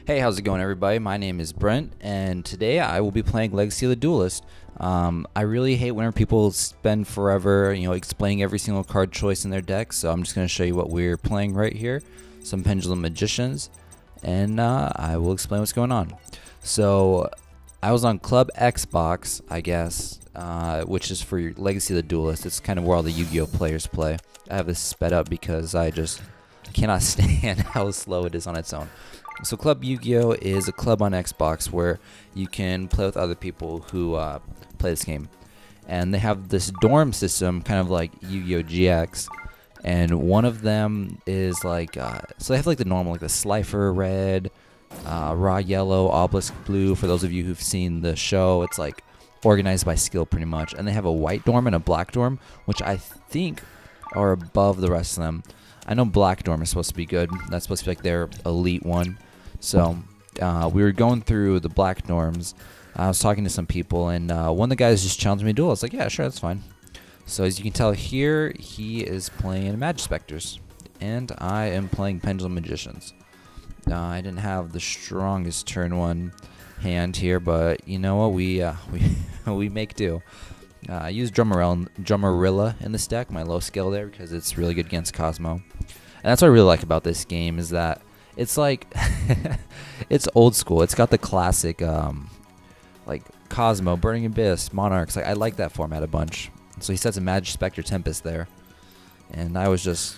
Hey, how's it going, everybody? My name is Brent, and today I will be playing Legacy of the Duelist. I really hate whenever people spend forever, explaining every single card choice in their deck, so I'm just going to show you what we're playing right here. Some Pendulum Magicians, and I will explain what's going on. So, I was on Club Xbox, I guess, which is for Legacy of the Duelist. It's kind of where all the Yu-Gi-Oh players play. I have this sped up because I just cannot stand how slow it is on its own. So Club Yugioh is a club on Xbox where you can play with other people who play this game. And they have this dorm system, kind of like Yu-Gi-Oh! GX. And one of them is like, so they have like the normal, like the Slifer Red, Raw Yellow, Obelisk Blue. For those of you who've seen the show, it's like organized by skill pretty much. And they have a white dorm and a black dorm, which I think are above the rest of them. I know Black Dorm is supposed to be good. That's supposed to be like their elite one. So we were going through the Black Dorms. I was talking to some people, and one of the guys just challenged me to duel. I was like, yeah, sure, that's fine. So as you can tell here, he is playing Majespecters, and I am playing Pendulum Magicians. I didn't have the strongest turn one hand here, but you know what? We make do. I use Drummerilla in this deck, my low skill there, because it's really good against Cosmo. And that's what I really like about this game, is that it's like, it's old school. It's got the classic, like Cosmo, Burning Abyss, Monarchs. Like, I like that format a bunch. So he sets a Majespecter Tempest there. And I was just,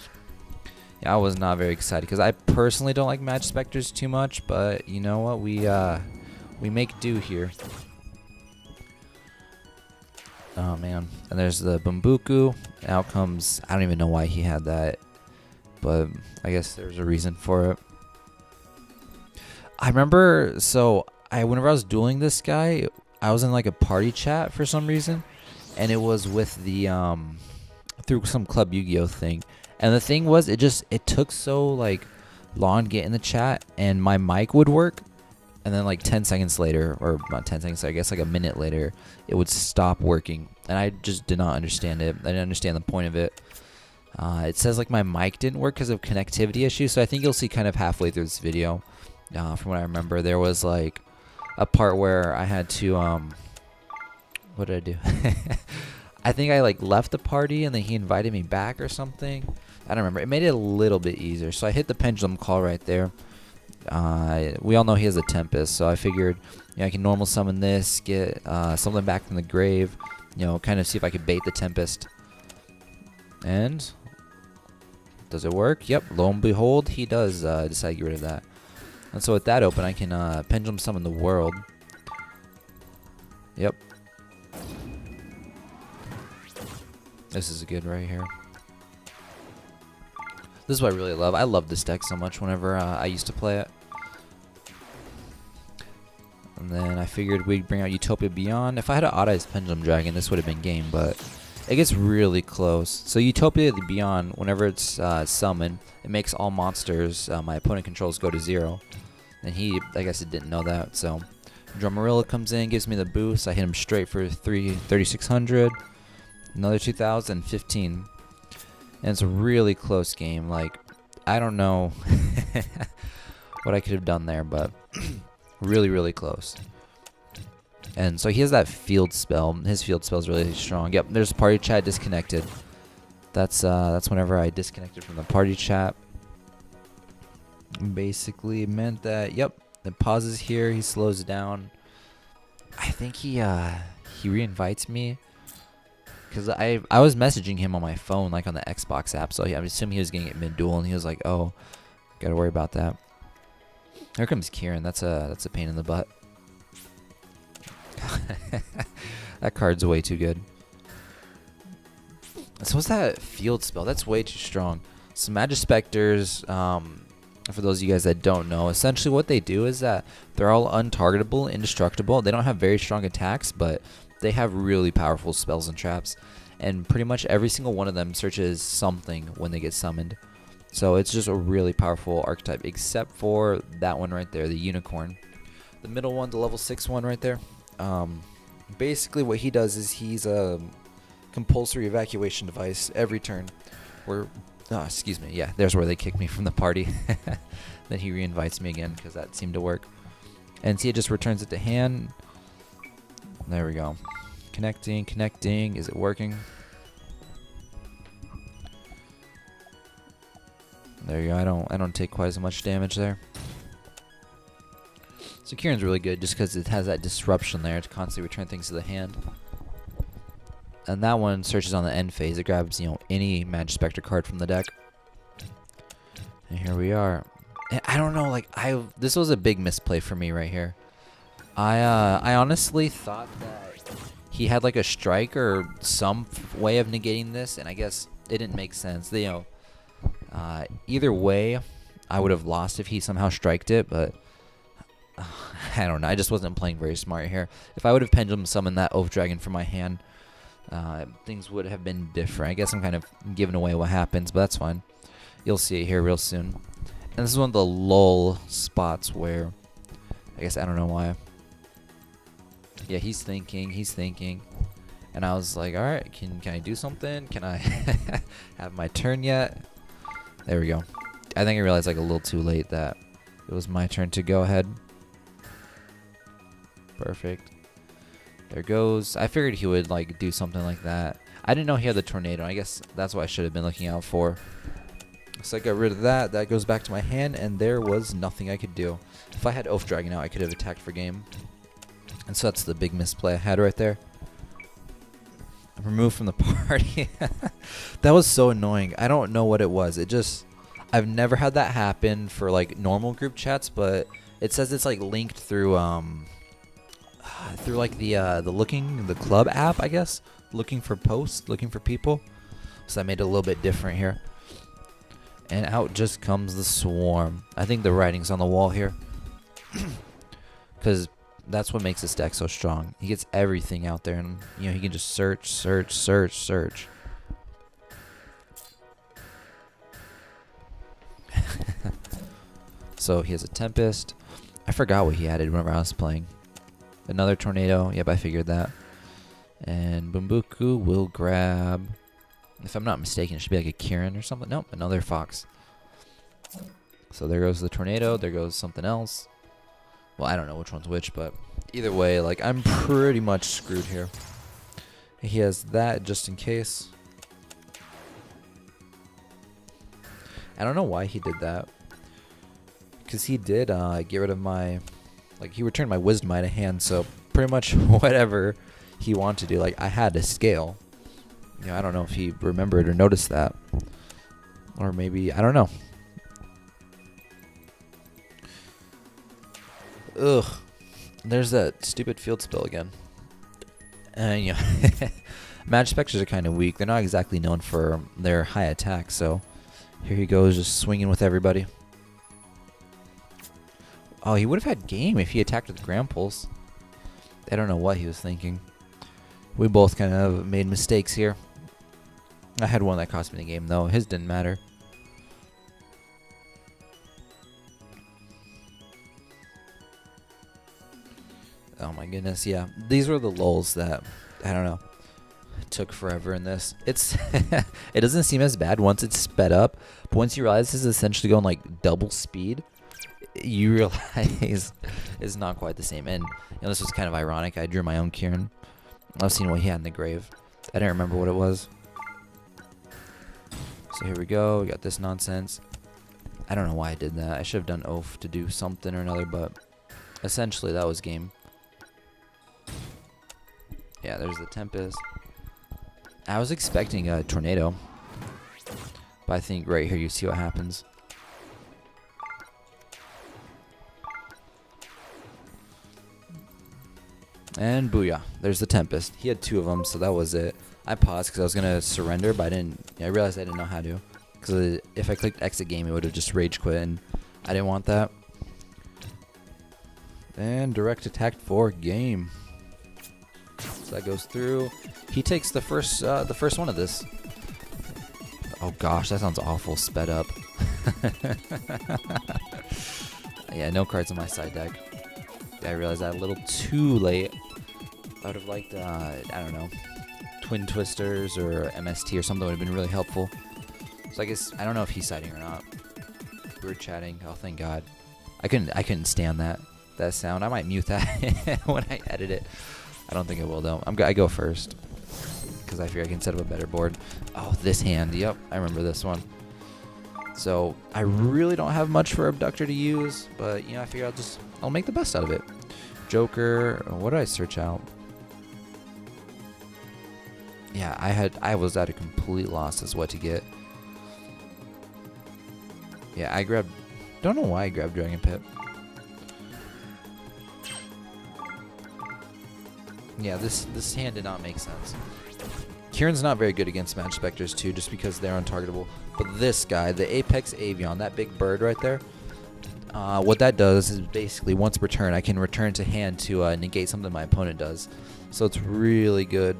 I was not very excited, because I personally don't like Majespecters too much, but you know what? We make do here. Oh man, and there's the Bambuku. Out comes, I don't even know why he had that, but I guess there's a reason for it. I remember, whenever I was dueling this guy, I was in like a party chat for some reason, and it was with the, through some Club Yu-Gi-Oh thing. And the thing was, it took so like long to get in the chat, and my mic would work, and then like 10 seconds later, or not 10 seconds, I guess like a minute later, it would stop working. And I just did not understand it. I didn't understand the point of it. It says like my mic didn't work because of connectivity issues. So I think you'll see kind of halfway through this video, from what I remember, there was like a part where I had to, what did I do? I think I like left the party and then he invited me back or something. I don't remember. It made it a little bit easier. So I hit the pendulum call right there. We all know he has a Tempest, so I figured, I can normal summon this, get something back from the grave, kind of see if I could bait the Tempest. And does it work? Yep, lo and behold, he does decide to get rid of that. And so with that open, I can pendulum summon the world. Yep. This is good right here. This is what I really love. I love this deck so much whenever I used to play it. And then I figured we'd bring out Utopia Beyond. If I had an Odd-Eyes Pendulum Dragon, this would have been game, but it gets really close. So Utopia Beyond, whenever it's summoned, it makes all monsters my opponent controls go to 0. And he, I guess, it didn't know that. So Drummerilla comes in, gives me the boost. I hit him straight for 3,600. Another 2,015. And it's a really close game. Like, I don't know what I could have done there, but really, really close. And so he has that field spell. His field spell is really strong. Yep, there's party chat disconnected. That's whenever I disconnected from the party chat. Basically it meant that, yep, it pauses here. He slows down. I think he re-invites me. Because I was messaging him on my phone, like on the Xbox app, so I'm assuming he was getting it mid-duel, and he was like, oh, gotta worry about that. Here comes Kieran. That's a pain in the butt. That card's way too good. So what's that field spell? That's way too strong. So Majespecters, for those of you guys that don't know, essentially what they do is that they're all untargetable, indestructible. They don't have very strong attacks, but they have really powerful spells and traps, and pretty much every single one of them searches something when they get summoned. So it's just a really powerful archetype, except for that one right there, the Unicorn. The middle one, the level 6 one right there. Basically what he does is he's a compulsory evacuation device every turn, where Oh, excuse me. Yeah, there's where they kicked me from the party. Then he re-invites me again because that seemed to work. And see, it just returns it to hand. There we go. Connecting, connecting. Is it working? There you go. I don't take quite as much damage there. So Kieran's really good just because it has that disruption there to constantly return things to the hand. And that one searches on the end phase. It grabs, any Majespecter card from the deck. And here we are. And I don't know, this was a big misplay for me right here. I honestly thought that he had like a strike or some way of negating this, and I guess it didn't make sense. Either way, I would have lost if he somehow striked it, but I don't know. I just wasn't playing very smart here. If I would have pendulum summoned that Oath Dragon from my hand, things would have been different. I guess I'm kind of giving away what happens, but that's fine. You'll see it here real soon. And this is one of the lull spots where, I guess I don't know why. Yeah, he's thinking. And I was like, alright, can I do something? Can I have my turn yet? There we go. I think I realized a little too late that it was my turn to go ahead. Perfect. There goes. I figured he would do something like that. I didn't know he had the tornado. I guess that's what I should have been looking out for. So I got rid of that. That goes back to my hand, and there was nothing I could do. If I had Oath Dragon out, I could have attacked for game. And so that's the big misplay I had right there. I'm removed from the party. That was so annoying. I don't know what it was. I've never had that happen for normal group chats, but it says it's linked through the club app, I guess. Looking for posts, looking for people. So that made it a little bit different here. And out just comes the swarm. I think the writing's on the wall here. Because that's what makes this deck so strong. He gets everything out there, and he can just search. So he has a Tempest. I forgot what he added whenever I was playing. Another Tornado. Yep, I figured that. And Bumbuku will grab, if I'm not mistaken, it should be a Kieran or something. Nope, another Fox. So there goes the Tornado. There goes something else. Well, I don't know which one's which, but either way, I'm pretty much screwed here. He has that just in case. I don't know why he did that. Because he did get rid of my, he returned my Wisdom out of hand, so pretty much whatever he wanted to do, I had to scale. I don't know if he remembered or noticed that. Or maybe, I don't know. Ugh. There's that stupid field spell again. And, Majespecters are kind of weak. They're not exactly known for their high attack, so here he goes, just swinging with everybody. Oh, he would have had game if he attacked with Gramples. I don't know what he was thinking. We both kind of made mistakes here. I had one that cost me the game, though. His didn't matter. Oh my goodness, yeah. These were the lulls that, I don't know, took forever in this. It doesn't seem as bad once it's sped up, but once you realize this is essentially going double speed, you realize it's not quite the same. And this was kind of ironic. I drew my own Kieran. I've seen what he had in the grave. I didn't remember what it was. So here we go. We got this nonsense. I don't know why I did that. I should have done Oath to do something or another, but essentially that was game. Yeah, there's the Tempest. I was expecting a Tornado, but I think right here you see what happens. And booyah, there's the Tempest. He had two of them, so that was it. I paused because I was going to surrender, but I realized I didn't know how to. Because if I clicked exit game, it would have just rage quit, and I didn't want that. And direct attack for game. So that goes through. He takes the first one of this. Oh gosh, that sounds awful. Sped up. Yeah, no cards on my side deck. I realized that a little too late. I would have liked, I don't know, Twin Twisters or MST or something would have been really helpful. So I guess I don't know if he's siding or not. We were chatting. Oh, thank God. I couldn't stand that sound. I might mute that when I edit it. I don't think I will though. I go first because I figure I can set up a better board. Oh, this hand. Yep, I remember this one. So I really don't have much for Abductor to use, but I figure I'll make the best out of it. Joker. What did I search out? Yeah, I was at a complete loss as what to get. Yeah, I grabbed. Don't know why I grabbed Dragon Pit. Yeah, this hand did not make sense. Kieran's not very good against Majespecters too, just because they're untargetable. But this guy, the Apex Avion, that big bird right there, what that does is basically once per turn, I can return to hand to negate something my opponent does. So it's really good.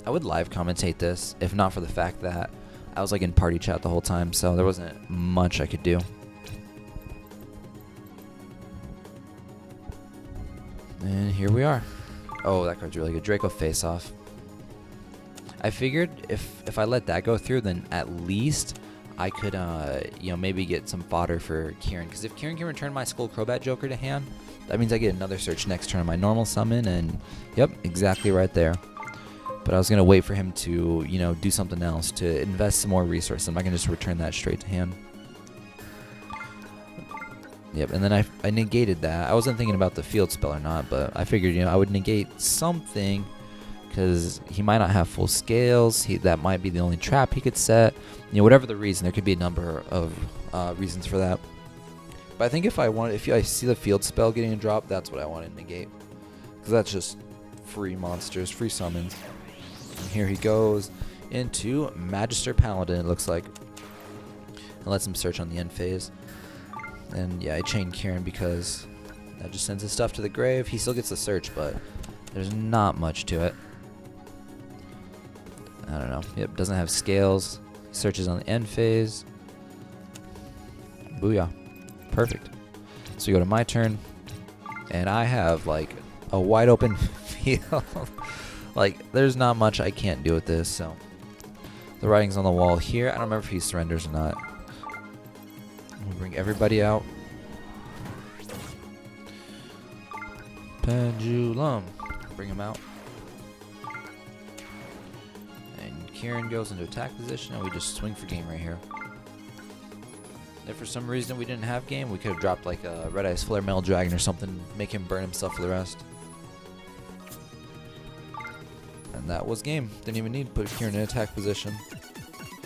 I would live commentate this, if not for the fact that I was like in party chat the whole time, so there wasn't much I could do. And here we are. Oh, that card's really good. Draco face off. I figured if I let that go through, then at least I could maybe get some fodder for Kieran. Because if Kieran can return my Skull Crobat Joker to hand, that means I get another search next turn. My normal summon, and yep, exactly right there. But I was gonna wait for him to do something else, to invest some more resources. I'm not gonna just return that straight to hand. Yep, and then I negated that. I wasn't thinking about the field spell or not, but I figured I would negate something because he might not have full scales. That might be the only trap he could set. Whatever the reason, there could be a number of reasons for that. But I think if I see the field spell getting a drop, that's what I want to negate, because that's just free monsters, free summons. And here he goes into Magister Paladin, it looks like, and lets him search on the end phase. And yeah, I chain Kieran because that just sends his stuff to the grave. He still gets the search, but there's not much to it. I don't know. Yep, doesn't have scales. Searches on the end phase. Booyah. Perfect. So we go to my turn, and I have like a wide open field. Like, there's not much I can't do with this, so. The writing's on the wall here. I don't remember if he surrenders or not. We'll bring everybody out. Pendulum. Bring him out. And Kieran goes into attack position, and we just swing for game right here. If for some reason we didn't have game, we could have dropped like a Red Eyes Flare Metal Dragon or something, make him burn himself for the rest. And that was game. Didn't even need to put Kieran in attack position.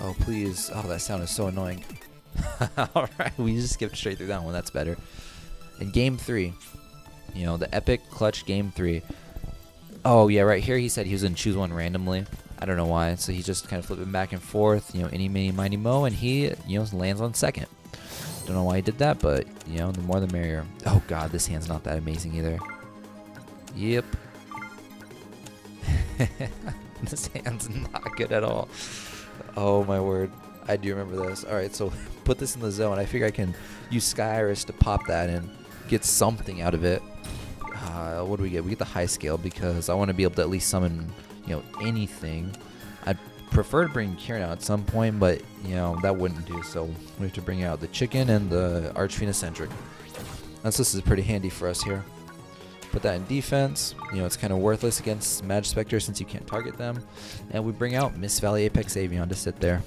Oh, please. Oh, that sound is so annoying. Alright, we just skipped straight through that one. That's better. In game 3, the epic clutch game 3. Oh, yeah, right here he said he was going to choose one randomly. I don't know why. So he's just kind of flipping back and forth, any, mini, mighty, mo, and he, lands on second. Don't know why he did that, but, the more the merrier. Oh, God, this hand's not that amazing either. Yep. This hand's not good at all. Oh, my word. I do remember this. Alright, so put this in the zone. I figure I can use Sky Iris to pop that and get something out of it. What do we get? We get the high scale because I want to be able to at least summon, anything. I'd prefer to bring Kieran out at some point, but, that wouldn't do. So we have to bring out the chicken and the Archfiend-Eccentric. This is pretty handy for us here. Put that in defense. It's kind of worthless against Majespecter since you can't target them. And we bring out Mist Valley Apex Avion to sit there.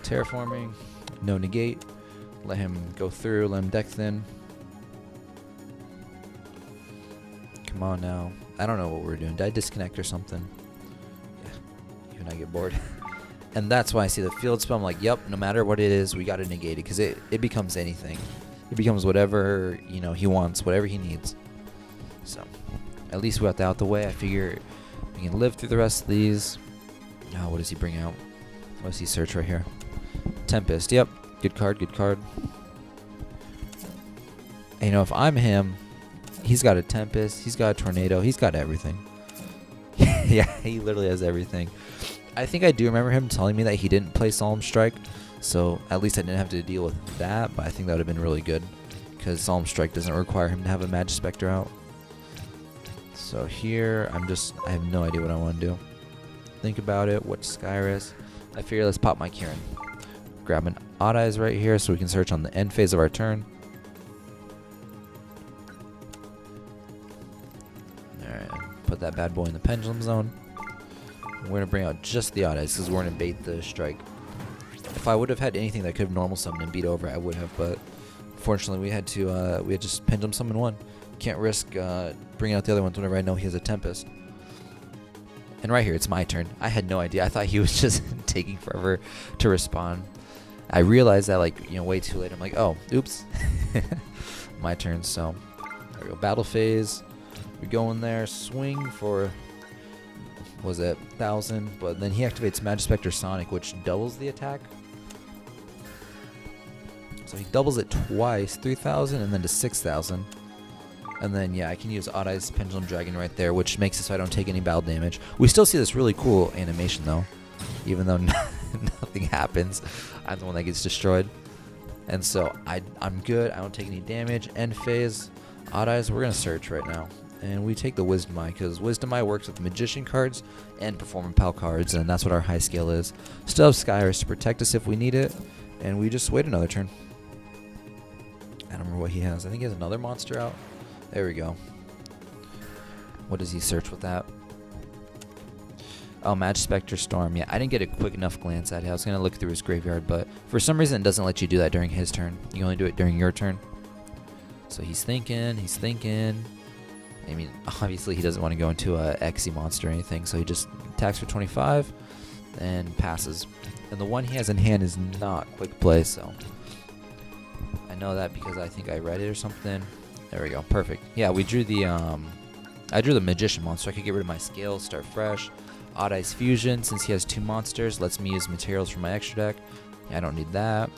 Terraforming, no negate. Let him go through, let him deck thin. Come on now. I don't know what we're doing. Did I disconnect or something? Yeah, even I get bored. And that's why I see the field spell. I'm like, yep, no matter what it is, we got to negate it because it becomes anything. It becomes whatever, he wants, whatever he needs. So, at least we got that out the way. I figure we can live through the rest of these. Oh, what does he bring out? What does he search right here? Tempest, yep. Good card, good card. And, if I'm him, he's got a Tempest, he's got a Tornado, he's got everything. Yeah, he literally has everything. I think I do remember him telling me that he didn't play Solemn Strike, so at least I didn't have to deal with that, but I think that would have been really good, because Solemn Strike doesn't require him to have a Majespecter out. So here, I have no idea what I want to do. think about it. What Skyrus? I figure let's pop my Kieran. Grab an Odd Eyes right here so we can search on the end phase of our turn. Alright, put that bad boy in the Pendulum Zone. We're going to bring out just the Odd Eyes because we're going to bait the strike. If I would have had anything that could have normal summoned and beat over, I would have, but fortunately we had just Pendulum summon one. Can't risk bringing out the other ones whenever I know he has a Tempest. And right here, it's my turn. I had no idea. I thought he was just taking forever to respawn. I realized that, like, way too late. I'm like, oh, oops. My turn. So there we go. Battle phase. We go in there, swing for, was it 1,000? But then he activates Majespecter Sonic, which doubles the attack. So he doubles it twice, 3,000 and then to 6,000. And then, yeah, I can use Odd Eyes Pendulum Dragon right there, which makes it so I don't take any battle damage. We still see this really cool animation, though, even though nothing happens. I'm the one that gets destroyed. And so I'm good. I don't take any damage. End phase. Odd Eyes, we're going to search right now. And we take the Wisdom Eye, because Wisdom Eye works with Magician cards and Perform and Pal cards, and that's what our high scale is. Still have Skyrus to protect us if we need it, and we just wait another turn. I don't remember what he has. I think he has another monster out. There we go. What does he search with that? Oh, Majespecter Storm. Yeah, I didn't get a quick enough glance at it. I was going to look through his graveyard, but for some reason it doesn't let you do that during his turn. You only do it during your turn. So he's thinking. I mean, obviously he doesn't want to go into a Xe monster or anything, so he just attacks for 25 and passes. And the one he has in hand is not quick play, so I know that because I think I read it or something. There we go. Perfect. Yeah, we drew the I drew the Magician monster. I could get rid of my scale, start fresh. Odd Eyes Fusion, since he has 2 monsters, lets me use materials from my extra deck. Yeah, I don't need that.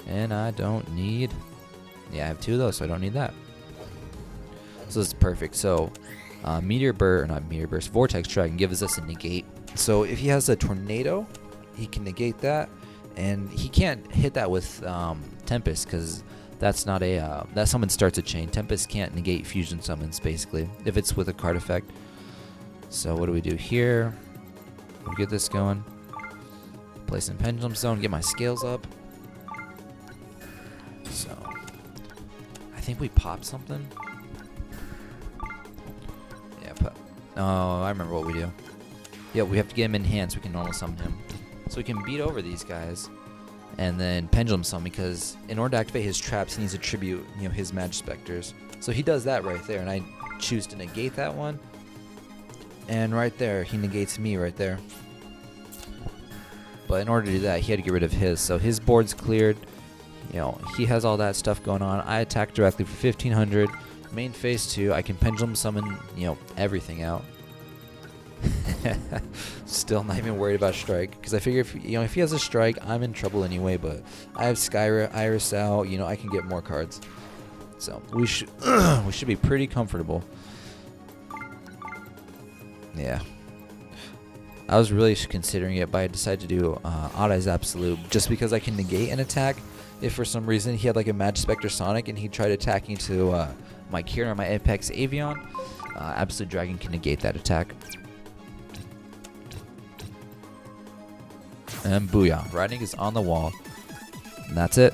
And I don't need... Yeah, I have 2 of those, so I don't need that. So this is perfect. So Vortex Dragon gives us a negate. So if he has a Tornado, he can negate that. And he can't hit that with Tempest, because that's not a that summon starts a chain. Tempest can't negate fusion summons, basically, if it's with a card effect. So what do we do here? We get this going. Place in Pendulum Zone, get my scales up. So I think we pop something. Yeah, oh, I remember what we do. Yeah, we have to get him in hand so we can normal summon him. So we can beat over these guys. And then Pendulum Summon, because in order to activate his traps, he needs to tribute, his Majespecters. So he does that right there, and I choose to negate that one. And right there, he negates me right there. But in order to do that, he had to get rid of his. So his board's cleared. He has all that stuff going on. I attack directly for 1,500. Main phase 2, I can Pendulum Summon, everything out. Still not even worried about strike, because I figure if he has a strike, I'm in trouble anyway. But I have Iris out. I can get more cards, so we should be pretty comfortable. Yeah, I was really considering it, but I decided to do Odd Eyes Absolute just because I can negate an attack. If for some reason he had like a Majespecter Sonic and he tried attacking to my Kieran or my Apex Avion, Absolute Dragon can negate that attack. And booyah, writing is on the wall. And that's it.